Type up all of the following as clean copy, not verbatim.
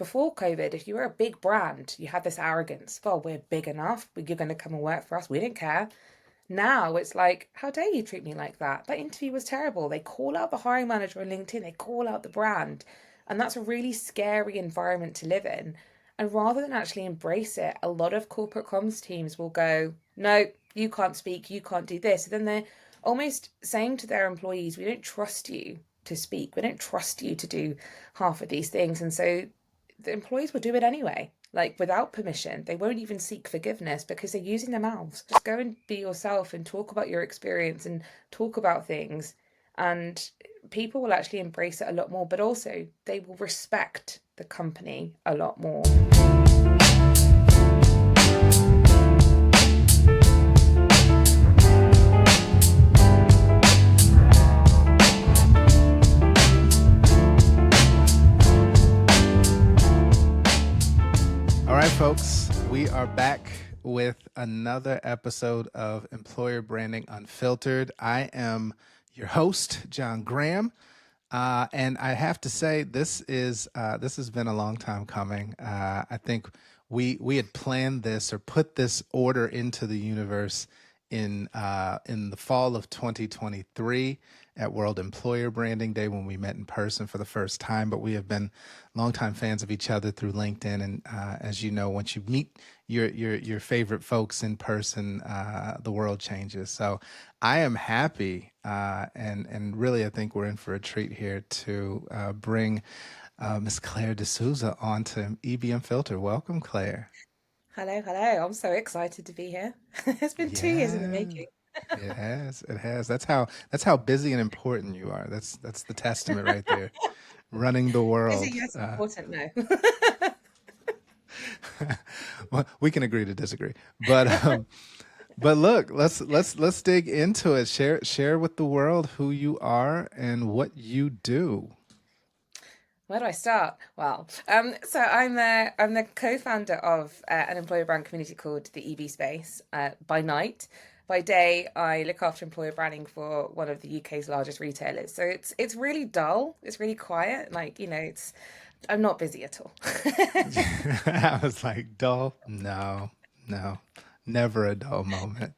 before COVID, if you were a big brand, you had this arrogance. Well, we're big enough. You're going to come and work for us. We didn't care. Now it's like, how dare you treat me like that? That interview was terrible. They call out the hiring manager on LinkedIn, they call out the brand. And that's a really scary environment to live in. And rather than actually embrace it, a lot of corporate comms teams will go, no, you can't speak, you can't do this. And then they're almost saying to their employees, we don't trust you to speak, we don't trust you to do half of these things. And so the employees will do it anyway, like without permission. They won't even seek forgiveness because they're using their mouths. Just go and be yourself and talk about your experience and talk about things. And people will actually embrace it a lot more, but also they will respect the company a lot more. All right, folks, we are back with another episode of Employer Branding Unfiltered. I am your host, John Graham, and I have to say this has been a long time coming. I think we had planned this or put this order into the universe in the fall of 2023 at World Employer Branding Day when we met in person for the first time. But we have been longtime fans of each other through LinkedIn, and as you know, once you meet your favorite folks in person, the world changes. So I am happy, and really I think we're in for a treat here to bring Miss Claire De Souza onto EB Unfiltered. Welcome, Claire. Hello, hello. I'm so excited to be here. It's been 2 years in the Yeah. making. It has. It has. That's how busy and important you are. That's the testament right there. Running the Busy, world. yes, important, no. Well, we can agree to disagree. But look, let's dig into it. Share with the world who you are and what you do. Where do I start? Well, so I'm the co-founder of an employer brand community called the EB Space. By night, by day, I look after employer branding for one of the UK's largest retailers. So it's really dull. It's really quiet. Like it's I'm not busy at all. I was like, dull? No, no, never a dull moment.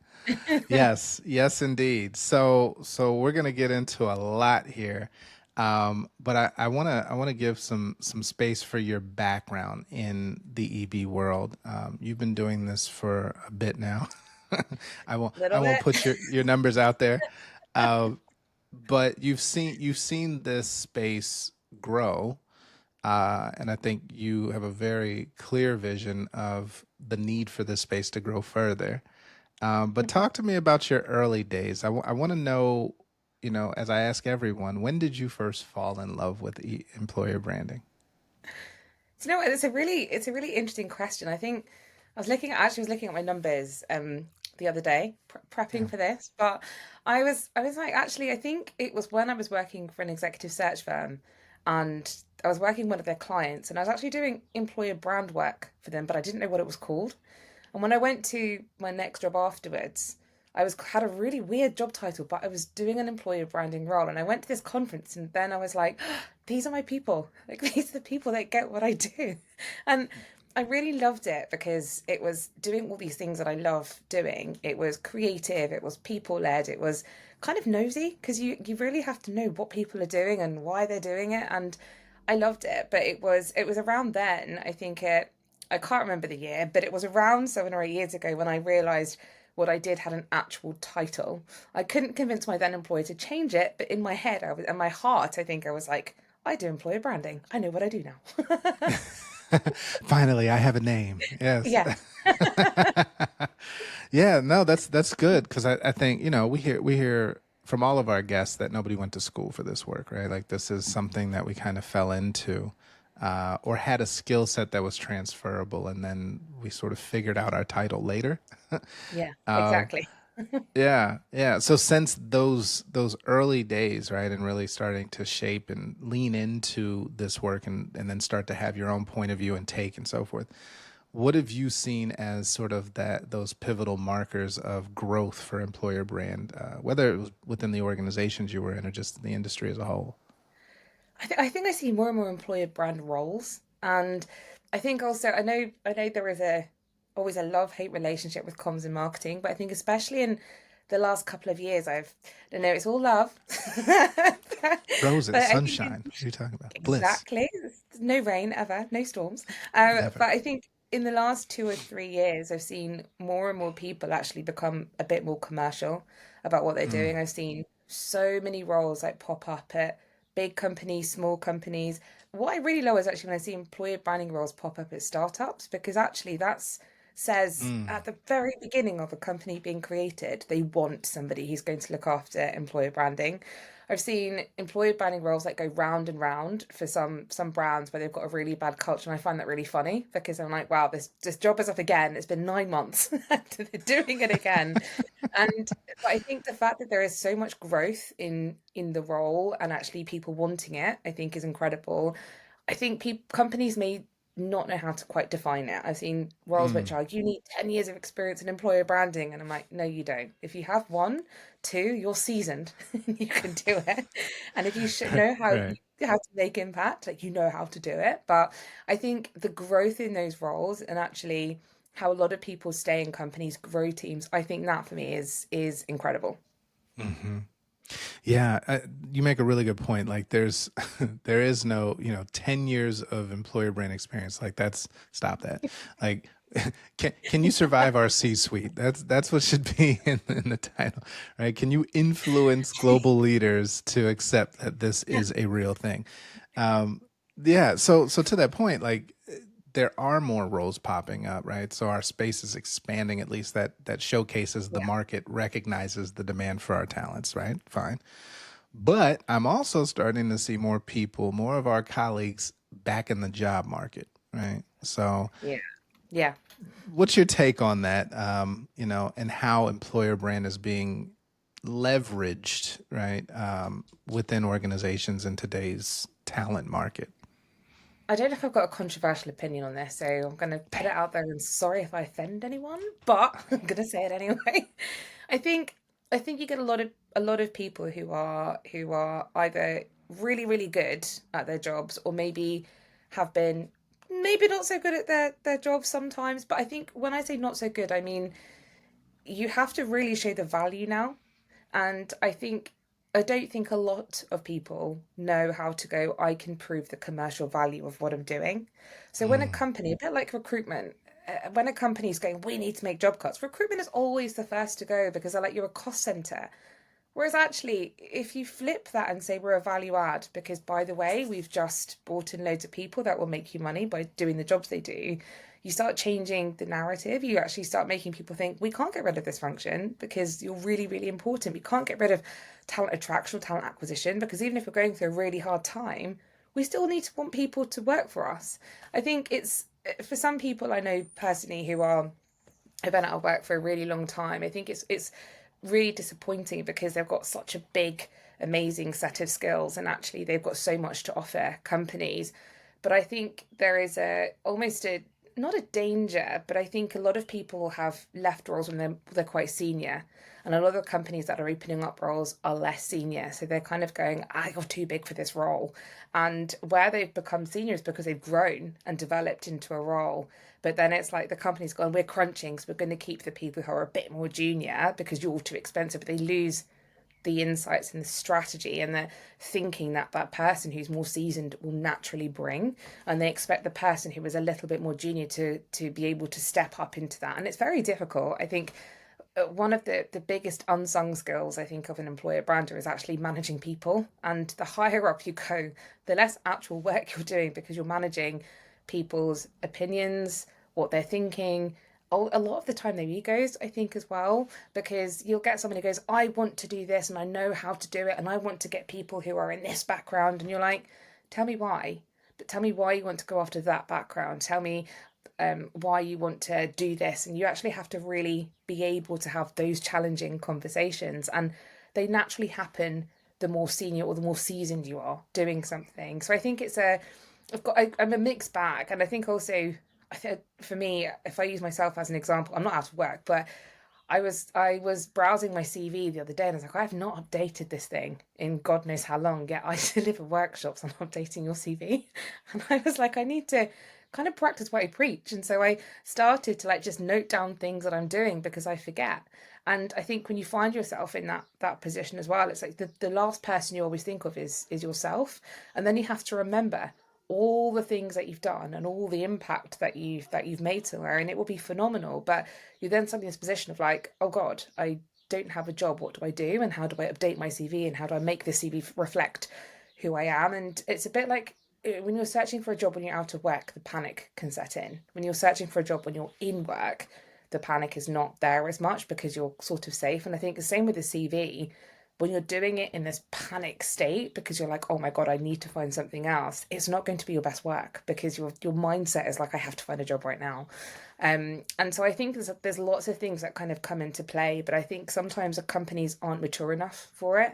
Yes, yes, indeed. So we're gonna get into a lot here, but I wanna give some space for your background in the EB world. You've been doing this for a bit now. I won't I Little won't bit. put your numbers out there, uh, but you've seen this space grow, and I think you have a very clear vision of the need for this space to grow further. But talk to me about your early days. I want to know, as I ask everyone, when did you first fall in love with employer branding? Do you know what? It's a really interesting question. I think I was looking at my numbers the other day, Yeah. prepping for this, but I was like, actually, I think it was when I was working for an executive search firm, and I was working with one of their clients, and I was actually doing employer brand work for them, but I didn't know what it was called. And when I went to my next job afterwards, I was had a really weird job title, but I was doing an employer branding role. And I went to this conference, and then I was like, these are my people. Like these are the people that get what I do. And I really loved it because it was doing all these things that I love doing. It was creative, it was people led, it was kind of nosy because you really have to know what people are doing and why they're doing it. And I loved it. But it was around then, I can't remember the year, but it was around 7 or 8 years ago when I realized what I did had an actual title. I couldn't convince my then employer to change it, but in my head, in my heart, I think I was like, I do employer branding. I know what I do now. Finally, I have a name. Yes. Yeah. Yeah, no, that's good because I think, we hear from all of our guests that nobody went to school for this work, right? Like this is something that we kind of fell into, or had a skill set that was transferable, and then we sort of figured out our title later. Yeah, Um, exactly. Yeah, yeah. So since those early days, right, and really starting to shape and lean into this work and then start to have your own point of view and take and so forth, what have you seen as sort of those pivotal markers of growth for employer brand, whether it was within the organizations you were in or just the industry as a whole? I think I see more and more employer brand roles. And I think also I know there is a always a love-hate relationship with comms and marketing, but I think especially in the last couple of years I don't know, it's all love. But Roses, I think sunshine. What are you talking about? Bliss. exactly. No rain ever, no storms. Never. But I think in the last 2 or 3 years, I've seen more and more people actually become a bit more commercial about what they're Mm, doing. I've seen so many roles like pop up at big companies, small companies. What I really love is actually when I see employer branding roles pop up at startups, because actually that's says mm, at the very beginning of a company being created, they want somebody who's going to look after employer branding. I've seen employer branding roles that go round and round for some brands where they've got a really bad culture, and I find that really funny because I'm like, wow, this job is up again. It's been 9 months, and they're doing it again. And but I think the fact that there is so much growth in the role and actually people wanting it, I think is incredible. I think companies may not know how to quite define it. I've seen roles which mm. are you need 10 years of experience in employer branding, and I'm like, no, you don't. If you have one, two, you're seasoned. You can do it. And if you should know Right. how to make impact, like you know how to do it. But I think the growth in those roles and actually how a lot of people stay in companies, grow teams, I think that for me is incredible. Hmm. Yeah, you make a really good point. Like, there's, there is no, 10 years of employer brand experience. Like, that's stop that. Like, can you survive our C-suite? That's what should be in the title, right? Can you influence global leaders to accept that this Yeah. is a real thing? Um, yeah. So to that point, like, there are more roles popping up, right? So our space is expanding. At least that showcases the Yeah. market, recognizes the demand for our talents, right? Fine. But I'm also starting to see more people, more of our colleagues back in the job market, right? So, Yeah. Yeah. what's your take on that? And how employer brand is being leveraged, right, within organizations in today's talent market? I don't know if I've got a controversial opinion on this, so I'm going to put it out there and sorry if I offend anyone, but I'm going to say it anyway. I think I think you get a lot of people who are either really really good at their jobs or maybe have been maybe not so good at their jobs sometimes, but I think when I say not so good, I mean you have to really show the value now. And I don't think a lot of people know how to go, I can prove the commercial value of what I'm doing. So when a Mm, company, a bit like recruitment, when a company is going, we need to make job cuts, recruitment is always the first to go because they're like, you're a cost center. Whereas actually, if you flip that and say we're a value add, because by the way, we've just brought in loads of people that will make you money by doing the jobs they do, you start changing the narrative. You actually start making people think we can't get rid of this function because you're really, really important. We can't get rid of talent attraction or talent acquisition because even if we're going through a really hard time, we still need to want people to work for us. I think it's for some people I know personally who are have been out of work for a really long time. I think it's really disappointing because they've got such a big, amazing set of skills, and actually they've got so much to offer companies. But I think there is a almost a not a danger, but I think a lot of people have left roles when they're quite senior, and a lot of companies that are opening up roles are less senior, so they're kind of going, I got too big for this role, and where they've become seniors because they've grown and developed into a role. But then it's like the company's gone, we're crunching, so we're going to keep the people who are a bit more junior because you're all too expensive. But they lose the insights and the strategy and the thinking that that person who's more seasoned will naturally bring, and they expect the person who is a little bit more junior to be able to step up into that, and it's very difficult. I think one of the biggest unsung skills I think of an employer brander is actually managing people, and the higher up you go, the less actual work you're doing because you're managing people's opinions, what they're thinking, a lot of the time their egos, I think, as well, because you'll get someone who goes, I want to do this and I know how to do it and I want to get people who are in this background. And you're like, tell me why. But tell me why you want to go after that background. Tell me why you want to do this. And you actually have to really be able to have those challenging conversations. And they naturally happen the more senior or the more seasoned you are doing something. So I think I'm a mixed bag. And I think also, for me, if I use myself as an example, I'm not out of work, but I was browsing my CV the other day and I was like, I have not updated this thing in God knows how long. Yet I deliver workshops on updating your CV. And I was like, I need to kind of practice what I preach. And so I started to like just note down things that I'm doing because I forget. And I think when you find yourself in that position as well, it's like the last person you always think of is yourself. And then you have to remember all the things that you've done and all the impact that you've made somewhere, and it will be phenomenal. But you're then suddenly in this position of like, oh God, I don't have a job. What do I do? And how do I update my CV? And how do I make this CV reflect who I am? And it's a bit like when you're searching for a job when you're out of work, the panic can set in. When you're searching for a job when you're in work, the panic is not there as much because you're sort of safe. And I think the same with the CV. When you're doing it in this panic state because you're like, oh my God, I need to find something else, it's not going to be your best work because your mindset is like, I have to find a job right now. And so I think there's lots of things that kind of come into play, but I think sometimes the companies aren't mature enough for it.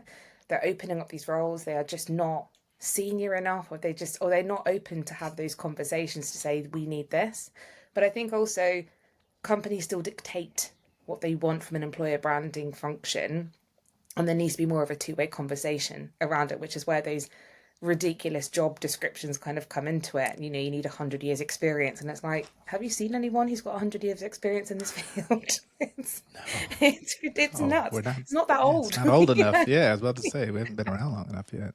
They're opening up these roles, they are just not senior enough, or they're not open to have those conversations to say we need this. But I think also companies still dictate what they want from an employer branding function, and there needs to be more of a two-way conversation around it, which is where those ridiculous job descriptions kind of come into it. You know, you need 100 years experience, and it's like, have you seen anyone who's got 100 years experience in this field? it's, No. it's Oh, nuts. we're not. It's not that Yeah, it's old. not old enough. Yeah. Yeah, I was about to say we haven't been around long enough yet.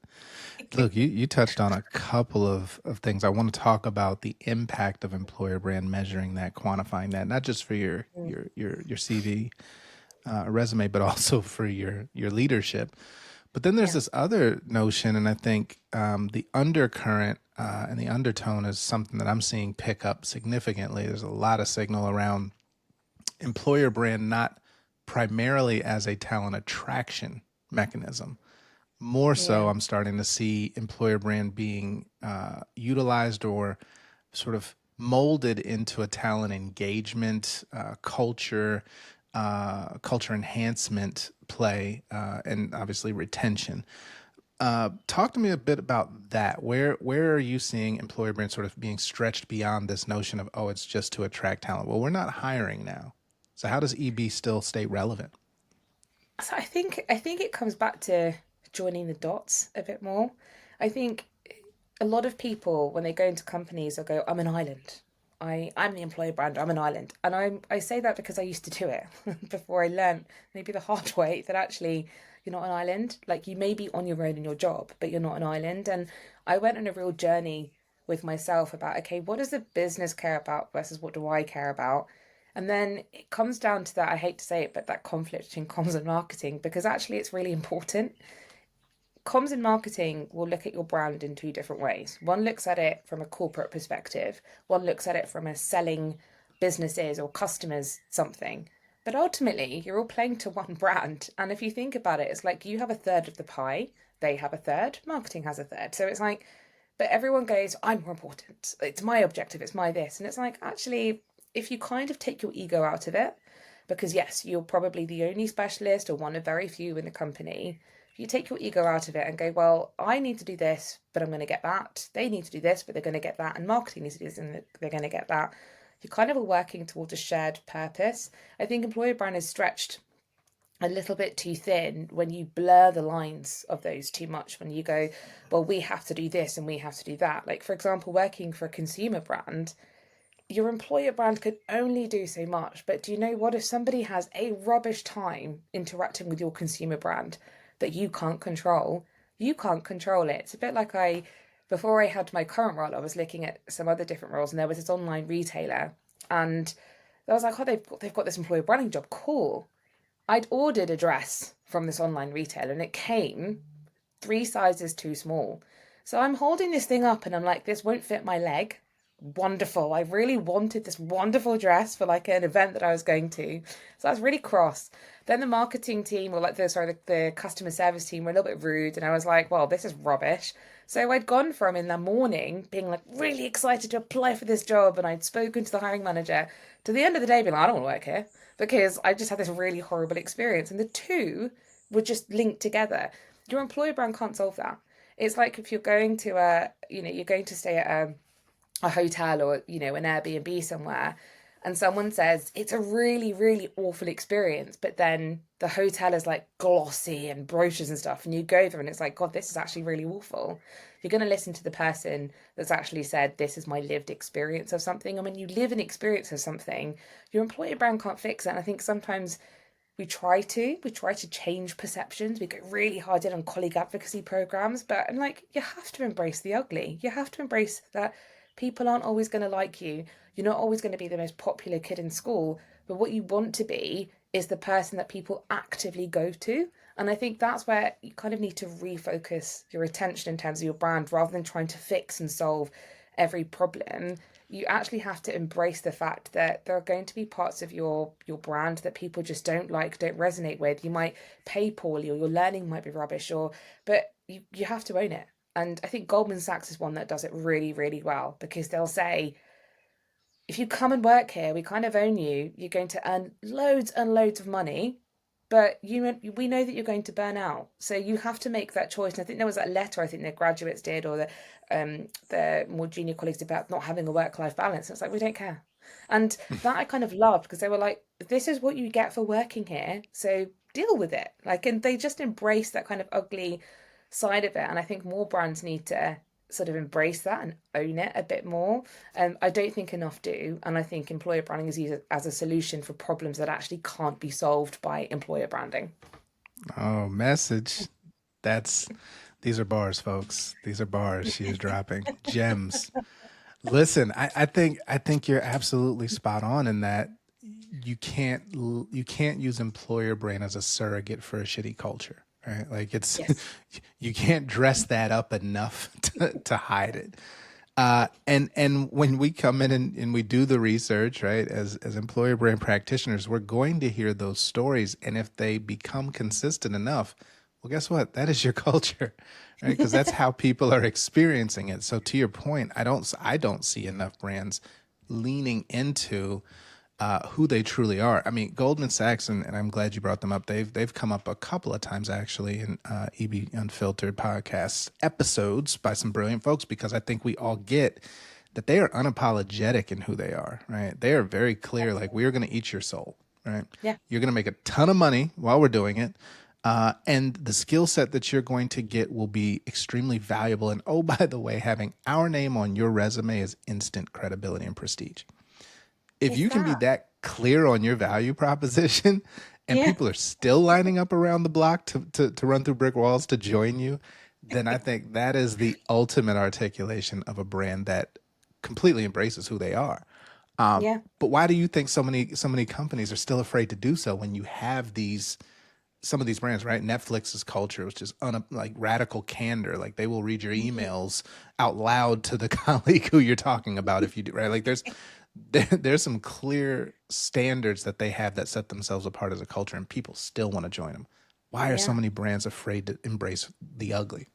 Look, you touched on a couple of things. I want to talk about the impact of employer brand, measuring that, quantifying that, not just for your CV, resume, but also for your leadership. But then there's Yeah. this other notion, and I think the undercurrent and the undertone is something that I'm seeing pick up significantly. There's a lot of signal around employer brand, not primarily as a talent attraction mechanism. More so, Yeah. I'm starting to see employer brand being utilized or sort of molded into a talent engagement, culture enhancement play, and obviously retention. Talk to me a bit about that. Where are you seeing employer brand sort of being stretched beyond this notion of, oh, it's just to attract talent? Well, we're not hiring now. So how does EB still stay relevant? So I think it comes back to joining the dots a bit more. I think a lot of people when they go into companies will go, I'm an island. I'm the employer brand, I'm an island. And I say that because I used to do it before I learned maybe the hard way that actually you're not an island. Like you may be on your own in your job, but you're not an island. And I went on a real journey with myself about, okay, what does the business care about versus what do I care about? And then it comes down to that, I hate to say it, but that conflict between comms and marketing, because actually it's really important. Comms and marketing will look at your brand in two different ways. One looks at it from a corporate perspective, one looks at it from a selling businesses or customers something. But ultimately, you're all playing to one brand. And if you think about it, it's like you have a third of the pie, they have a third, marketing has a third. So it's like, but everyone goes, I'm more important. It's my objective, it's my this. And it's like, actually, if you kind of take your ego out of it, because yes, you're probably the only specialist or one of very few in the company. If you take your ego out of it and go, well, I need to do this, but I'm going to get that. They need to do this, but they're going to get that. And marketing needs to do this, and they're going to get that. You're kind of all working towards a shared purpose. I think employer brand is stretched a little bit too thin when you blur the lines of those too much. When you go, well, we have to do this and we have to do that. Like, for example, working for a consumer brand, your employer brand could only do so much. But do you know what? If somebody has a rubbish time interacting with your consumer brand that you can't control it. It's a bit like before I had my current role, I was looking at some other different roles, and there was this online retailer, and I was like, oh, they've got this employer branding job, cool. I'd ordered a dress from this online retailer, and it came three sizes too small. So I'm holding this thing up, and I'm like, this won't fit my leg. Wonderful. I really wanted this wonderful dress for like an event that I was going to. So I was really cross. Then the marketing team, or like the customer service team were a little bit rude. And I was like, well, this is rubbish. So I'd gone from in the morning being like really excited to apply for this job. And I'd spoken to the hiring manager to the end of the day being like, I don't want to work here because I just had this really horrible experience. And the two were just linked together. Your employer brand can't solve that. It's like if you're going to you're going to stay at a hotel or an Airbnb somewhere, and someone says it's a really, really awful experience, but then the hotel is like glossy and brochures and stuff, and you go there and it's like, God, this is actually really awful. You're going to listen to the person that's actually said, this is my lived experience of something. And when you live an experience of something, your employer brand can't fix it. And I think sometimes we try to change perceptions. We go really hard in on colleague advocacy programs, but I'm like, you have to embrace the ugly. You have to embrace that people aren't always going to like you. You're not always going to be the most popular kid in school, but what you want to be is the person that people actively go to. And I think that's where you kind of need to refocus your attention in terms of your brand rather than trying to fix and solve every problem. You actually have to embrace the fact that there are going to be parts of your brand that people just don't like, don't resonate with. You might pay poorly, or your learning might be rubbish, or but you have to own it. And I think Goldman Sachs is one that does it really, really well, because they'll say, if you come and work here, we kind of own you. You're going to earn loads and loads of money, but we know that you're going to burn out. So you have to make that choice. And I think there was that letter I think the graduates did, or the more junior colleagues did, about not having a work-life balance. And it's like, we don't care. And that I kind of loved, because they were like, this is what you get for working here. So deal with it. Like, and they just embrace that kind of ugly side of it. And I think more brands need to sort of embrace that and own it a bit more. I don't think enough do, and I think employer branding is used as a solution for problems that actually can't be solved by employer branding. Oh, message. That's these are bars, folks. These are bars. She is dropping gems. Listen, I think you're absolutely spot on in that you can't use employer brand as a surrogate for a shitty culture, right? Like it's Yes. you can't dress that up enough to hide it. And when we come in and we do the research, right, as employer brand practitioners, we're going to hear those stories, and if they become consistent enough, well, guess what? That is your culture, right? Because that's how people are experiencing it. So to your point, I don't see enough brands leaning into who they truly are. I mean, Goldman Sachs, and I'm glad you brought them up. They've come up a couple of times actually in EB Unfiltered podcast episodes by some brilliant folks, because I think we all get that they are unapologetic in who they are. Right? They are very clear. Like, we are going to eat your soul. Right? Yeah. You're going to make a ton of money while we're doing it. And the skill set that you're going to get will be extremely valuable. And oh, by the way, having our name on your resume is instant credibility and prestige. If It's you can be that. that clear on your value proposition and Yeah. people are still lining up around the block to run through brick walls to join you, then I think that is the ultimate articulation of a brand that completely embraces who they are. Yeah. But why do you think so many companies are still afraid to do so when you have these some of these brands, right? Netflix's culture was just like radical candor. Like, they will read your emails out loud to the colleague who you're talking about if you do, right? Like, there's some clear standards that they have that set themselves apart as a culture, and people still want to join them. Why are so Yeah. many brands afraid to embrace the ugly?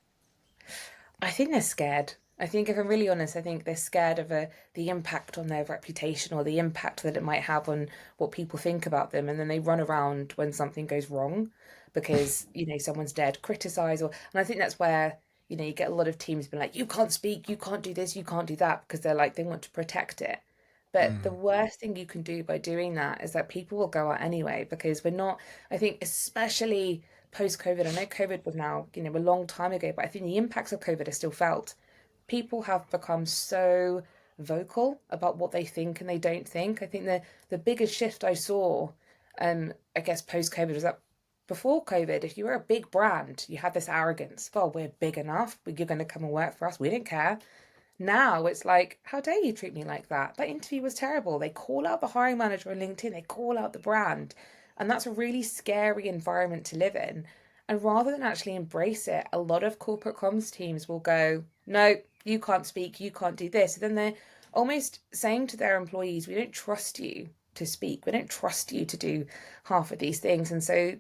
I think they're scared. I think, if I'm really honest, I think they're scared of the impact on their reputation, or the impact that it might have on what people think about them. And then they run around when something goes wrong because, someone's dared criticize. And I think that's where, you get a lot of teams being like, you can't speak, you can't do this, you can't do that, because they're like, they want to protect it. But the Mm, worst thing you can do by doing that is that people will go out anyway, because we're not, I think, especially post COVID. I know COVID was now, a long time ago, but I think the impacts of COVID are still felt. People have become so vocal about what they think and they don't think. I think the biggest shift I saw, I guess post COVID, was that before COVID, if you were a big brand, you had this arrogance. Well, we're big enough, but you're going to come and work for us. We don't care. Now it's like, how dare you treat me like that? That interview was terrible. They call out the hiring manager on LinkedIn, they call out the brand. And that's a really scary environment to live in. And rather than actually embrace it, a lot of corporate comms teams will go, no, you can't speak, you can't do this. And then they're almost saying to their employees, we don't trust you to speak, we don't trust you to do half of these things. And so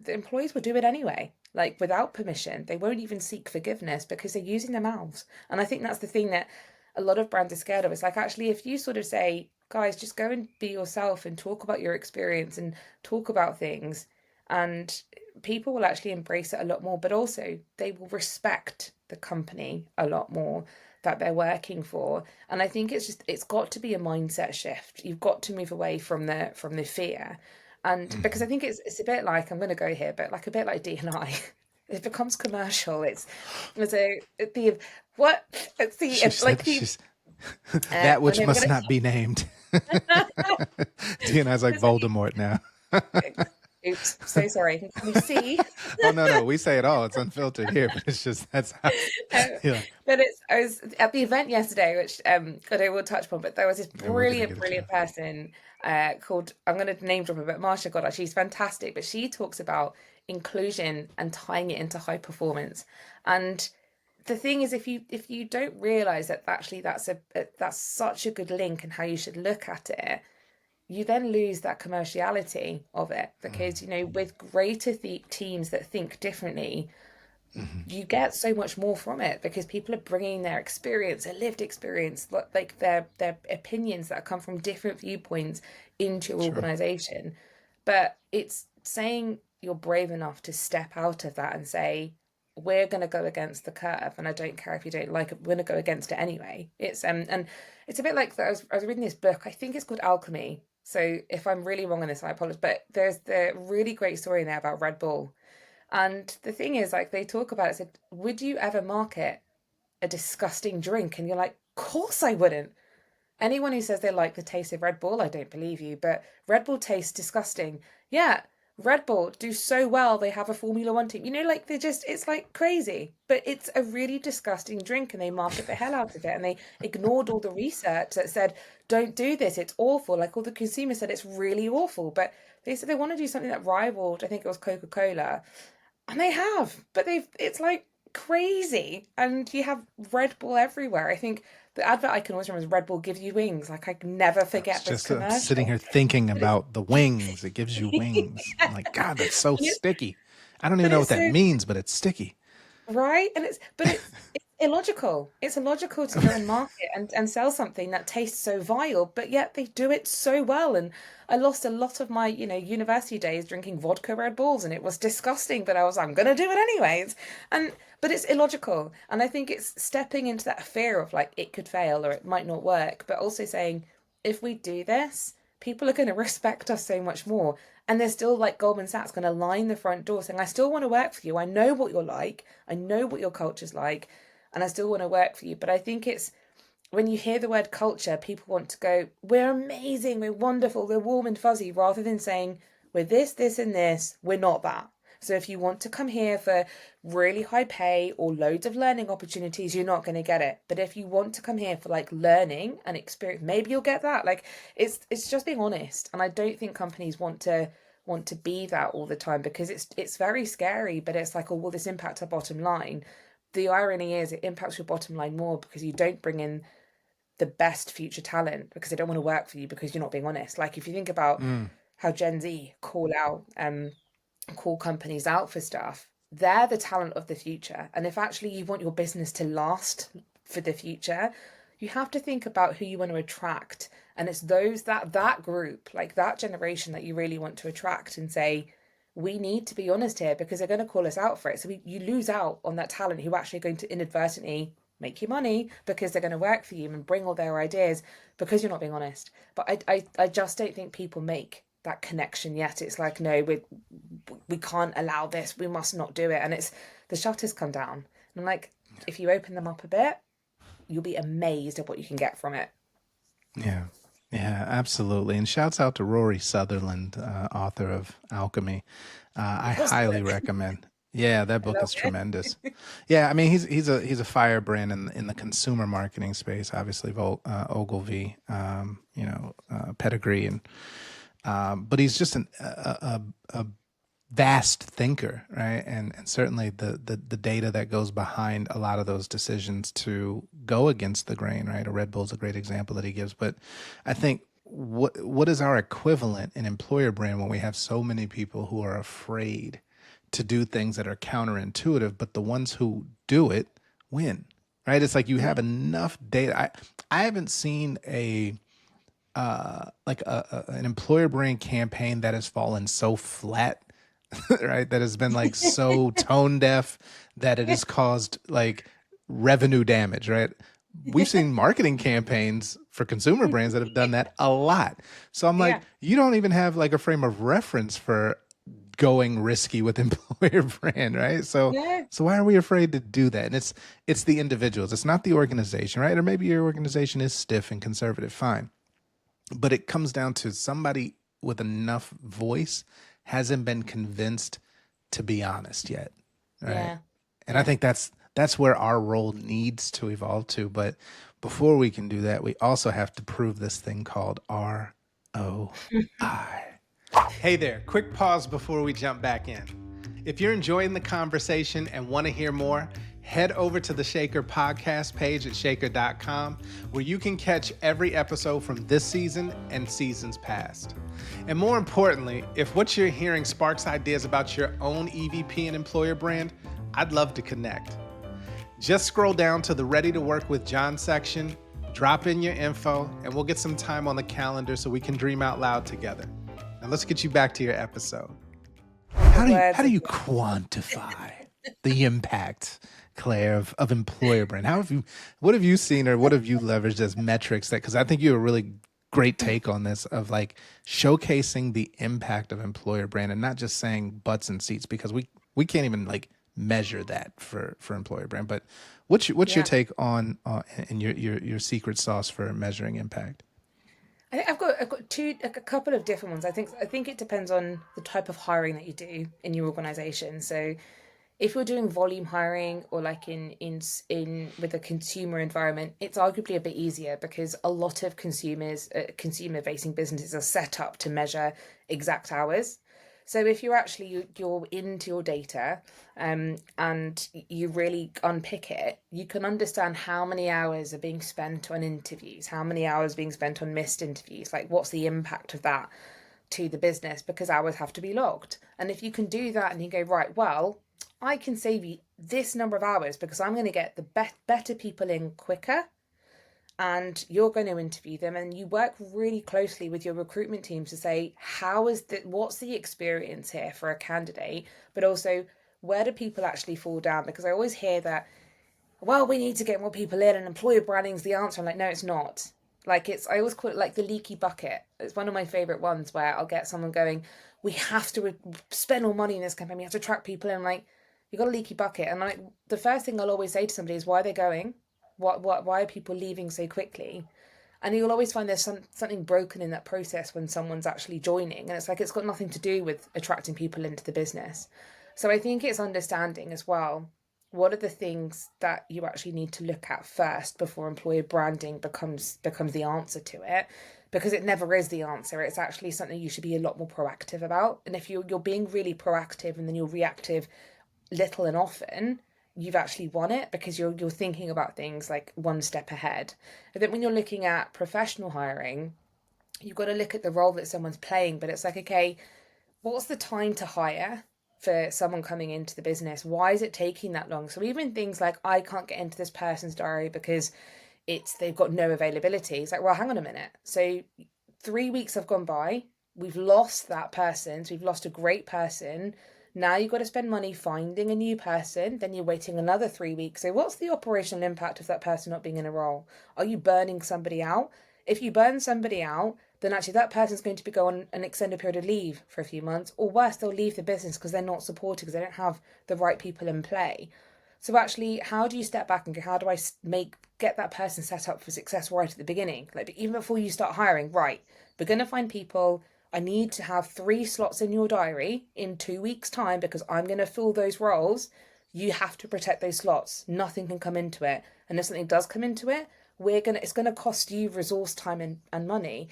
the employees will do it anyway, like without permission. They won't even seek forgiveness because they're using their mouths. And I think that's the thing that a lot of brands are scared of. It's like, actually, if you sort of say, guys, just go and be yourself and talk about your experience and talk about things, and people will actually embrace it a lot more, but also they will respect the company a lot more. that they're working for. And I think it's got to be a mindset shift. You've got to move away from the fear. And because I think it's a bit like, I'm going to go here, but like a bit like D&I. It becomes commercial. It's a the what it's the She like said the she's that I'm which never must gonna not be named. Dna's like it's like, Voldemort now. oops, so sorry. Can you see? Oh no, we say it all. It's unfiltered here, but it's just that's how. Um, Yeah, but I was at the event yesterday, which I know we'll touch upon, but there was this and we're gonna get into brilliant that. person called, I'm going to name drop her, but Marsha Goddard. She's fantastic, but she talks about inclusion and tying it into high performance. And the thing is, if you don't realize that actually that's such a good link and how you should look at it, you then lose that commerciality of it, because you know, with greater teams that think differently, Mm-hmm. you get so much more from it, because people are bringing their experience, their lived experience, like their opinions that come from different viewpoints into your Sure. organization. But it's saying you're brave enough to step out of that and say, we're going to go against the curve, and I don't care if you don't like it, we're going to go against it anyway. It's and it's a bit like that. I was reading this book, I think it's called Alchemy, so if I'm really wrong on this I apologize, but there's the really great story in there about Red Bull. And the thing is, like, they talk about it, said, would you ever market a disgusting drink? And you're like, of course I wouldn't. Anyone who says they like the taste of Red Bull, I don't believe you. But Red Bull tastes disgusting. Yeah, Red Bull do so well. They have a Formula One team. You know, like, it's like crazy. But it's a really disgusting drink, and they market the hell out of it. And they ignored all the research that said, don't do this. It's awful. Like, all the consumers said it's really awful. But they said they want to do something that rivaled, I think it was Coca-Cola, and they have, but it's like crazy. And you have Red Bull everywhere. I think the advert I can always remember is Red Bull gives you wings. Like, I can never I was forget this just sitting commercial. here thinking But it's about the wings. It gives you wings. I'm like, God, that's so and sticky. I don't even but know what it's that so means, but it's sticky. right, and it's illogical. It's illogical to go and market and sell something that tastes so vile, but yet they do it so well. And I lost a lot of my, you know, university days drinking vodka Red Bulls, and it was disgusting, but I was, I'm gonna do it anyways. And but it's illogical. And I think it's stepping into that fear of like it could fail or it might not work, but also saying, if we do this, people are gonna respect us so much more. And they're still, like Goldman Sachs, going to line the front door saying, I still want to work for you. I know what you're like. I know what your culture's like. And I still want to work for you. But I think it's when you hear the word culture, people want to go, we're amazing. We're wonderful. We're warm and fuzzy, rather than saying, we're this, and this. We're not that. So if you want to come here for really high pay or loads of learning opportunities, you're not going to get it. But if you want to come here for like learning and experience, maybe you'll get that. Like, it's just being honest. And I don't think companies want to be that all the time, because it's very scary. But it's like, oh, will this impact our bottom line? The irony is it impacts your bottom line more because you don't bring in the best future talent, because they don't want to work for you because you're not being honest. Like, if you think about Mm, how Gen Z call companies out for stuff, they're the talent of the future. And if actually you want your business to last for the future, you have to think about who you want to attract. And it's those that group, like that generation, that you really want to attract and say, we need to be honest here, because they're going to call us out for it. So you lose out on that talent who are actually going to inadvertently make you money, because they're going to work for you and bring all their ideas, because you're not being honest. But I just don't think people make that connection yet. It's like, no, we can't allow this, we must not do it. And it's the shutters come down. And I'm like, if you open them up a bit, you'll be amazed at what you can get from it. yeah. Yeah, absolutely. And shouts out to Rory Sutherland, author of Alchemy. I highly recommend. Yeah, that I book love is it. tremendous. Yeah, I mean he's a firebrand in the consumer marketing space. Obviously, Ogilvy, pedigree, and but he's just a vast thinker, right? And certainly the data that goes behind a lot of those decisions to go against the grain, right? A Red Bull's a great example that he gives. But I think what is our equivalent in employer brand when we have so many people who are afraid to do things that are counterintuitive, but the ones who do it win, right? It's like you have enough data. I haven't seen an employer brand campaign that has fallen so flat, right? That has been like so tone deaf that it has caused like revenue damage, right? we've seen marketing campaigns for consumer brands that have done that a lot. So I'm like, Yeah. you don't even have like a frame of reference for going risky with employer brand, right? So No. so why are we afraid to do that? And it's the individuals. It's not the organization, right? Or maybe your organization is stiff and conservative, fine. But it comes down to somebody with enough voice hasn't been convinced to be honest yet, right? Yeah. And I Yeah. think that's where our role needs to evolve to. But before we can do that, we also have to prove this thing called ROI. Hey there, quick pause before we jump back in. If you're enjoying the conversation and want to hear more, head over to the Shaker podcast page at shaker.com, where you can catch every episode from this season and seasons past. And more importantly, if what you're hearing sparks ideas about your own EVP and employer brand, I'd love to connect. Just scroll down to the Ready to Work with John section, drop in your info, and we'll get some time on the calendar so we can dream out loud together. Now let's get you back to your episode. The How words do of you quantify the impact, Claire, of employer brand? What have you seen or what have you leveraged as metrics that, because I think you have a really great take on this of like showcasing the impact of employer brand and not just saying butts and seats, because we can't even like measure that for employer brand. But what's your yeah. take on and your secret sauce for measuring impact? I think I've got a couple of different ones. I think it depends on the type of hiring that you do in your organization. So if you're doing volume hiring or like in with a consumer environment, it's arguably a bit easier because a lot of consumer facing businesses are set up to measure exact hours. So if you're into your data, and you really unpick it, you can understand how many hours are being spent on interviews, how many hours being spent on missed interviews, like what's the impact of that to the business, because hours have to be logged. And if you can do that and you go, right, well, I can save you this number of hours because I'm going to get the better people in quicker, and you're going to interview them, and you work really closely with your recruitment teams to say what's the experience here for a candidate, but also where do people actually fall down, because I always hear that, well, we need to get more people in and employer branding's the answer. I'm like, no, it's not. Like, I always call it like the leaky bucket. It's one of my favorite ones where I'll get someone going, we have to spend more money in this campaign, we have to attract people in. I'm like, you got a leaky bucket. And like, the first thing I'll always say to somebody is, why are they going? Why are people leaving so quickly? And you'll always find there's something broken in that process when someone's actually joining, and it's like it's got nothing to do with attracting people into the business. So I think it's understanding as well, what are the things that you actually need to look at first before employer branding becomes the answer to it, because it never is the answer. It's actually something you should be a lot more proactive about. And if you're being really proactive and then you're reactive little and often, you've actually won it, because you're thinking about things like one step ahead. I think when you're looking at professional hiring, you've got to look at the role that someone's playing, but it's like, okay, what's the time to hire for someone coming into the business? Why is it taking that long? So even things like, I can't get into this person's diary because they've got no availability. It's like, well, hang on a minute. So 3 weeks have gone by. We've lost that person. So we've lost a great person. Now you've got to spend money finding a new person. Then you're waiting another 3 weeks. So what's the operational impact of that person not being in a role? Are you burning somebody out? If you burn somebody out, then actually that person's going to be going on an extended period of leave for a few months, or worse, they'll leave the business because they're not supported, because they don't have the right people in play. So actually, how do you step back and go, how do I get that person set up for success right at the beginning? Like, even before you start hiring, right, we're going to find people. I need to have 3 slots in your diary in 2 weeks' time because I'm going to fill those roles. You have to protect those slots. Nothing can come into it. And if something does come into it, it's going to cost you resource, time, and money.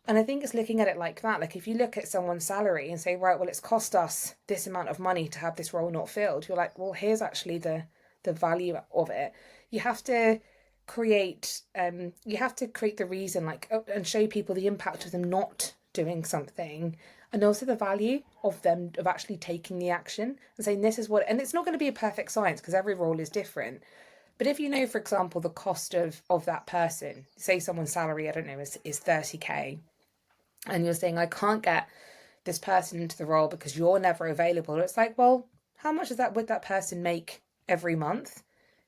And I think it's looking at it like that. Like, if you look at someone's salary and say, right, well, it's cost us this amount of money to have this role not filled, you're like, well, here's actually the value of it. You have to create the reason, like, and show people the impact of them not doing something, and also the value of them of actually taking the action and saying, this is what. And it's not going to be a perfect science because every role is different. But if you know, for example, the cost of that person, say someone's salary, I don't know, is 30K, and you're saying, I can't get this person into the role because you're never available. It's like, well, how much would that person make every month?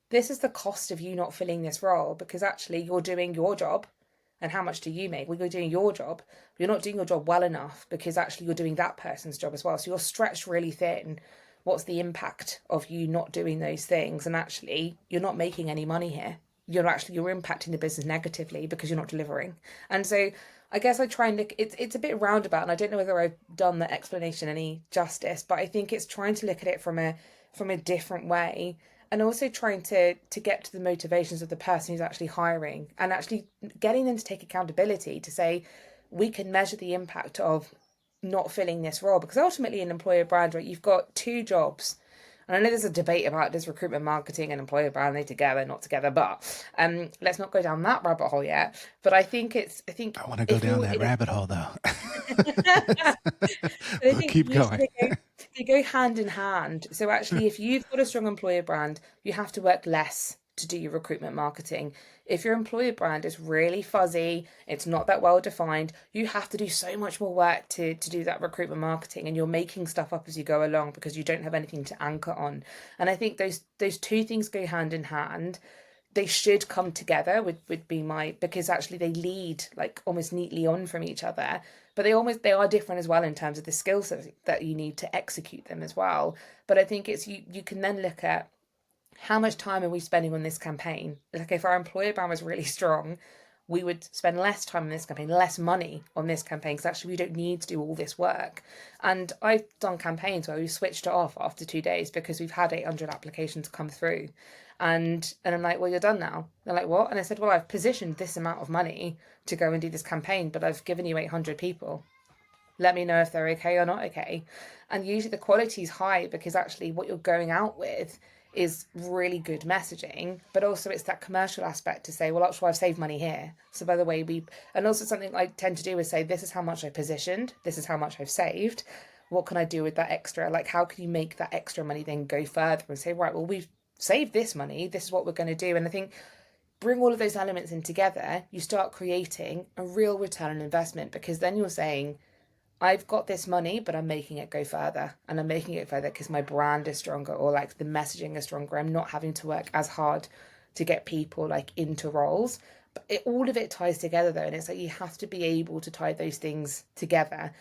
this is the cost of you not filling this role, because actually you're doing your job. And how much do you make? Well, you're doing your job. You're not doing your job well enough, because actually you're doing that person's job as well. So you're stretched really thin. What's the impact of you not doing those things? And actually, you're not making any money here. You're impacting the business negatively because you're not delivering. And so I guess I try and look. It's a bit roundabout, and I don't know whether I've done the explanation any justice, but I think it's trying to look at it from a different way, and also trying to get to the motivations of the person who's actually hiring, and actually getting them to take accountability to say, we can measure the impact of not filling this role, because ultimately in employer brand, right, you've got two jobs. And I know there's a debate about, does recruitment marketing and employer branding together, not together, but let's not go down that rabbit hole yet. But I think I want to go if down you're that in a rabbit hole though. I But think keep usually going. they go hand in hand. So actually, if you've got a strong employer brand, you have to work less to do your recruitment marketing. If your employer brand is really fuzzy, it's not that well defined, you have to do so much more work to do that recruitment marketing, and you're making stuff up as you go along because you don't have anything to anchor on. And I think those two things go hand in hand. They should come together, would be my, because actually they lead like almost neatly on from each other, but they are different as well in terms of the skills that you need to execute them as well. But I think it's you can then look at how much time are we spending on this campaign. Like if our employer brand was really strong, we would spend less time on this campaign, less money on this campaign, because actually we don't need to do all this work. And I've done campaigns where we've switched it off after 2 days because we've had 800 applications come through. And I'm like, well, you're done now. They're like, what? And I said, well, I've positioned this amount of money to go and do this campaign, but I've given you 800 people. Let me know if they're okay or not okay. And usually the quality is high because actually what you're going out with is really good messaging, but also it's that commercial aspect to say, well, actually, I've saved money here. So by the way, and also something I tend to do is say, this is how much I positioned, this is how much I've saved. What can I do with that extra? Like, how can you make that extra money then go further and say, right, well, we've saved this money, this is what we're going to do. And I think bring all of those elements in together, you start creating a real return on investment, because then you're saying, I've got this money, but I'm making it go further. And I'm making it further because my brand is stronger, or like the messaging is stronger. I'm not having to work as hard to get people like into roles. But all of it ties together though. And it's like you have to be able to tie those things together.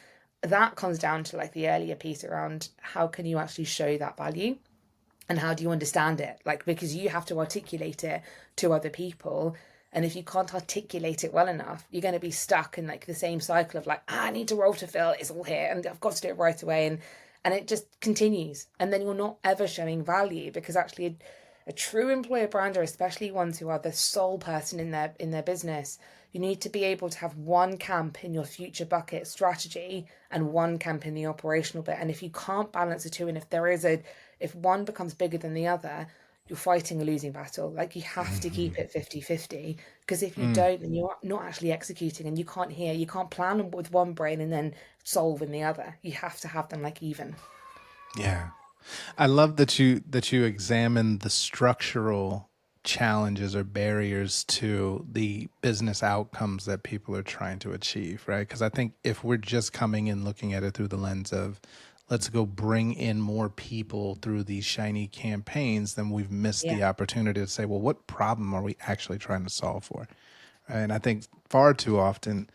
That comes down to like the earlier piece around how can you actually show that value, and how do you understand it, like, because you have to articulate it to other people. And if you can't articulate it well enough, you're going to be stuck in like the same cycle of like, I need a role to fill, it's all here and I've got to do it right away. And it just continues, and then you're not ever showing value, because actually a true employer brander, especially ones who are the sole person in their business, you need to be able to have one camp in your future bucket strategy and one camp in the operational bit. And if you can't balance the two, and if one becomes bigger than the other, you're fighting a losing battle. Like you have to keep Mhm. it 50-50, because if you Mm, don't, then you're not actually executing, and you can't plan with one brain and then solve in the other. You have to have them like even. yeah. I love that you examine the structural challenges or barriers to the business outcomes that people are trying to achieve, right? Because I think if we're just coming in looking at it through the lens of let's go bring in more people through these shiny campaigns, then we've missed Yeah. the opportunity to say, well, what problem are we actually trying to solve for? And I think far too often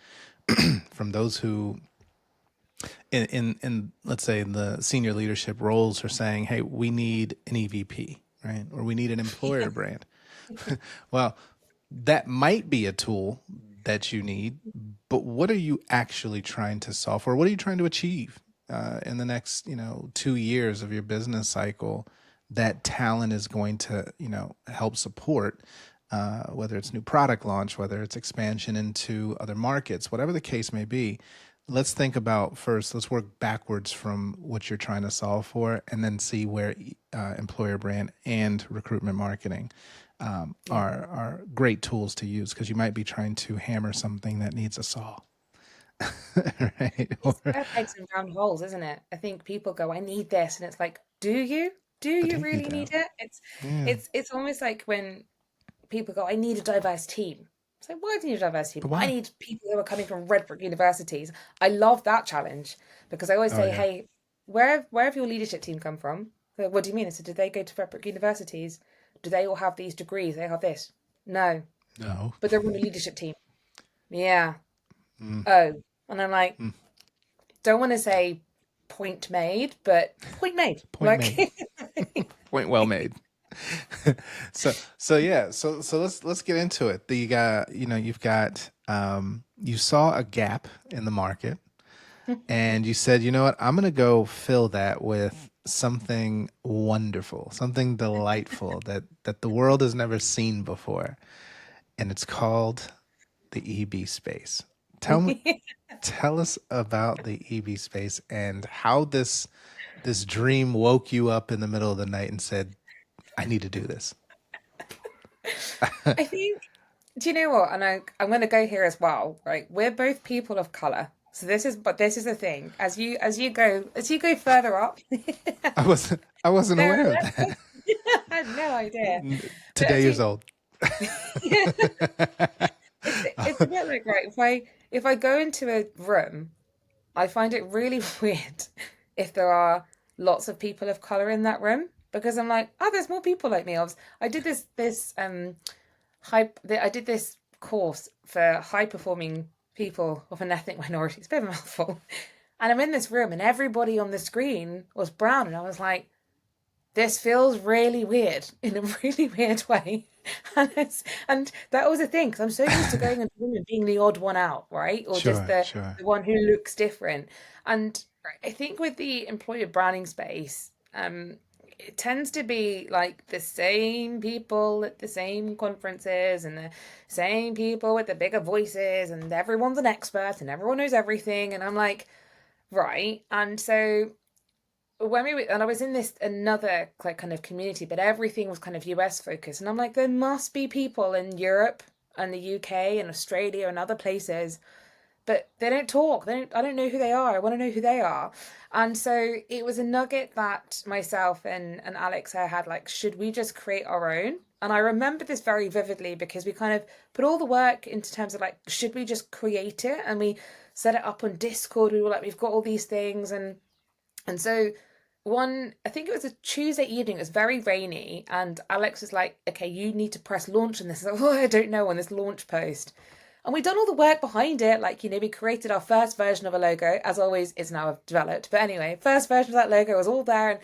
from those who in let's say the senior leadership roles are saying, hey, we need an EVP, right? Or we need an employer brand. Well, that might be a tool that you need, but what are you actually trying to solve for? What are you trying to achieve in the next, 2 years of your business cycle that talent is going to, help support? Whether it's new product launch, whether it's expansion into other markets, whatever the case may be, let's think about first, let's work backwards from what you're trying to solve for and then see where employer brand and recruitment marketing Yeah. are great tools to use, because you might be trying to hammer something that needs a saw. Right? It's square pegs and round holes, isn't it? I think people go, I need this, and it's like, do you? Do you Do you really though? need it? Yeah. It's almost like when people go, I need a diverse team. It's like, why do you need a diverse team? But I why? need people who are coming from red brick universities. I love that challenge, because I always Oh say, yeah. hey, where have your leadership team come from? They're like, what do you mean? I said, did they go to red brick universities? do they all have these degrees? They have this. No, No. but they're on a leadership team. Yeah. Mm, Oh, and I'm like, mm. don't want to say point made, but point made. Point Like, made. Point well made. So yeah, so let's get into it. You've got you saw a gap in the market and you said, you know what, I'm gonna go fill that with something wonderful, something delightful that the world has never seen before. And it's called the EB space. Tell us about the EB space and how this dream woke you up in the middle of the night and said, I need to do this. I think, do you know what? And I'm going to go here as well, right? We're both people of color. So this is the thing. As you go further up, I wasn't there are aware of less. that. I had no idea. But Today as years you, old. it's a bit like, right, if I go into a room, I find it really weird if there are lots of people of color in that room because I'm like, oh, there's more people like me. I did I did this course for high performing people of an ethnic minority. It's a bit of a mouthful. And I'm in this room and everybody on the screen was brown and I was like, this feels really weird in a really weird way. And that was the thing because I'm so used to going into women being the odd one out, right? Or just Sure, sure. the one who looks different. And I think with the employer branding space, it tends to be like the same people at the same conferences and the same people with the bigger voices, and everyone's an expert and everyone knows everything. And I'm like, right. And so and I was in this another like kind of community, but everything was kind of US focused, and I'm like, there must be people in Europe and the UK and Australia and other places, but they don't talk. They don't. I don't know who they are. I want to know who they are, and so it was a nugget that myself and Alex had like, should we just create our own? And I remember this very vividly because we kind of put all the work into terms of like, should we just create it? And we set it up on Discord. We were like, we've got all these things, and so I think it was a Tuesday evening, it was very rainy, and Alex was like, okay, you need to press launch on this. I was like, oh, I don't know, on this launch post. And we'd done all the work behind it. Like, we created our first version of a logo. As always, it's now developed. But anyway, first version of that logo was all there.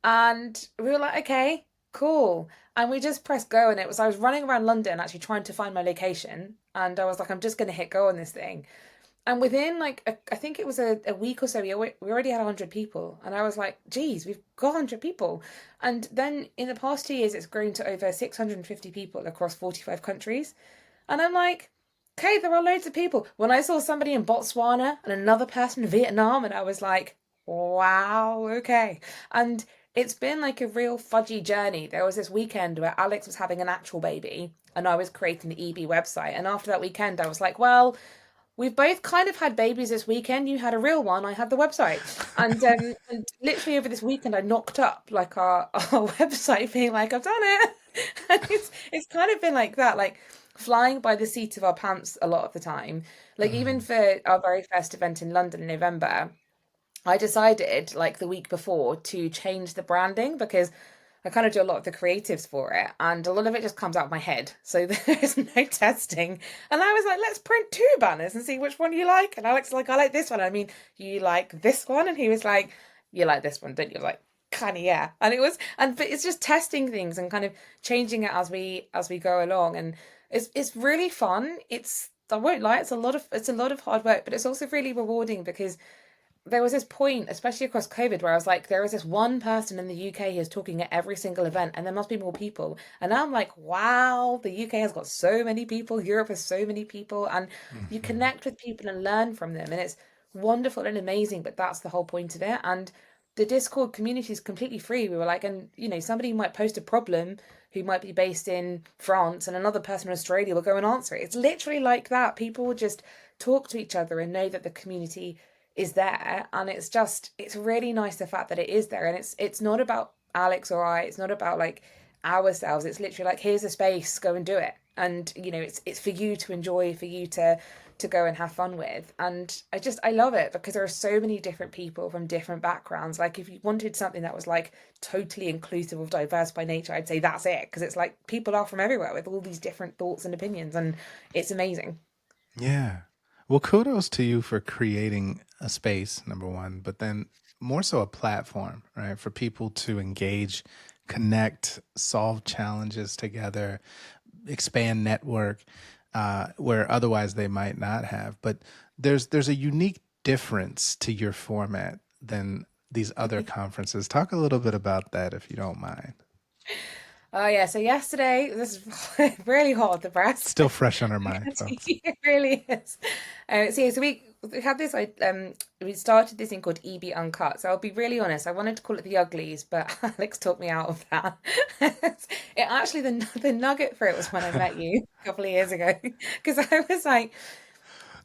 And we were like, okay, cool. And we just pressed go. And I was running around London actually trying to find my location. And I was like, I'm just going to hit go on this thing. And within I think it was a week or so, we already had 100 people. And I was like, geez, we've got 100 people. And then in the past 2 years, it's grown to over 650 people across 45 countries. And I'm like, okay, there are loads of people. When I saw somebody in Botswana and another person in Vietnam, and I was like, wow, okay. And it's been like a real fudgy journey. There was this weekend where Alex was having an actual baby and I was creating the EB website. And after that weekend, I was like, well, we've both kind of had babies this weekend. You had a real one, I had the website. And literally over this weekend, I knocked up like our website being like, I've done it. And it's kind of been like that, like flying by the seat of our pants a lot of the time. Like even for our very first event in London in November, I decided like the week before to change the branding because I kind of do a lot of the creatives for it, and a lot of it just comes out of my head. So there's no testing. And I was like, let's print two banners and see which one you like. And Alex was like, I like this one. I mean, you like this one? And he was like, you like this one, don't you? I was like, kind of, yeah. But it's just testing things and kind of changing it as we go along. And it's really fun. I won't lie, it's a lot of hard work, but it's also really rewarding because there was this point, especially across COVID, where I was like, there is this one person in the UK who's talking at every single event, and there must be more people. And now I'm like, wow, the UK has got so many people, Europe has so many people, and you Mm-hmm. connect with people and learn from them, and it's wonderful and amazing. But that's the whole point of it. And the Discord community is completely free. We were like, and somebody might post a problem who might be based in France, and another person in Australia will go and answer it. It's literally like that. People will just talk to each other and know that the community is there, and it's really nice the fact that it is there, and it's not about Alex or I, it's not about like ourselves, it's literally like, here's a space, go and do it. And it's for you to enjoy, for you to go and have fun with. And I love it because there are so many different people from different backgrounds. Like if you wanted something that was like totally inclusive of diverse by nature, I'd say that's it, because it's like people are from everywhere with all these different thoughts and opinions, and it's amazing. Yeah. Well, kudos to you for creating a space, number one, but then more so a platform, right? For people to engage, connect, solve challenges together, expand network, where otherwise they might not have. But there's a unique difference to your format than these other conferences. Talk a little bit about that if you don't mind. Oh yeah, so yesterday, this is really hot off the press. Still fresh on our mind, folks. It really is. So we had this. We started this thing called EB Uncut. So I'll be really honest. I wanted to call it the Uglies, but Alex talked me out of that. It actually the nugget for it was when I met you a couple of years ago, because I was like,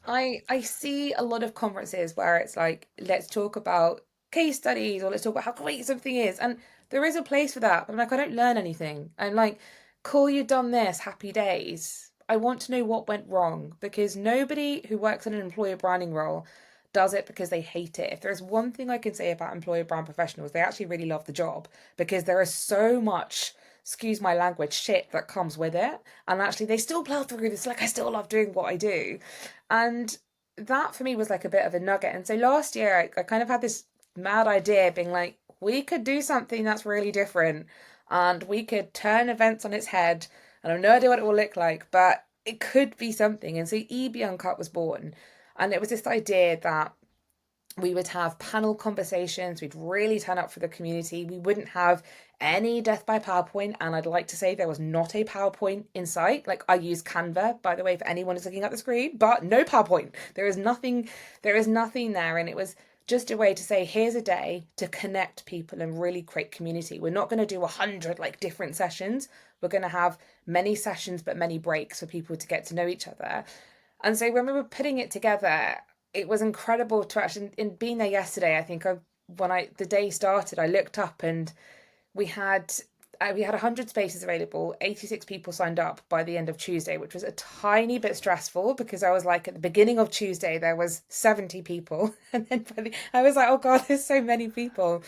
I see a lot of conferences where it's like, let's talk about case studies or let's talk about how great something is. And there is a place for that. But I'm like, I don't learn anything. I'm like, cool, you've done this, happy days. I want to know what went wrong, because nobody who works in an employer branding role does it because they hate it. If there's one thing I can say about employer brand professionals, they actually really love the job, because there is so much, excuse my language, shit that comes with it. And actually, they still plow through this. Like, I still love doing what I do. And that for me was like a bit of a nugget. And so last year, I kind of had this mad idea being like, we could do something that's really different, and we could turn events on its head. And I have no idea what it will look like, but it could be something. And so EB Uncut was born. And it was this idea that we would have panel conversations. We'd really turn up for the community. We wouldn't have any death by PowerPoint. And I'd like to say there was not a PowerPoint in sight. Like, I use Canva, by the way, if anyone is looking at the screen, but no PowerPoint. There is nothing there. And it was just a way to say, here's a day to connect people and really create community. We're not going to do 100 like different sessions. We're going to have many sessions, but many breaks for people to get to know each other. And so when we were putting it together, it was incredible to actually, in being there yesterday, I think the day started, I looked up and we had we had 100 spaces available. 86 people signed up by the end of Tuesday, which was a tiny bit stressful, because I was like, at the beginning of Tuesday there was 70 people, and then I was like, oh god, there's so many people.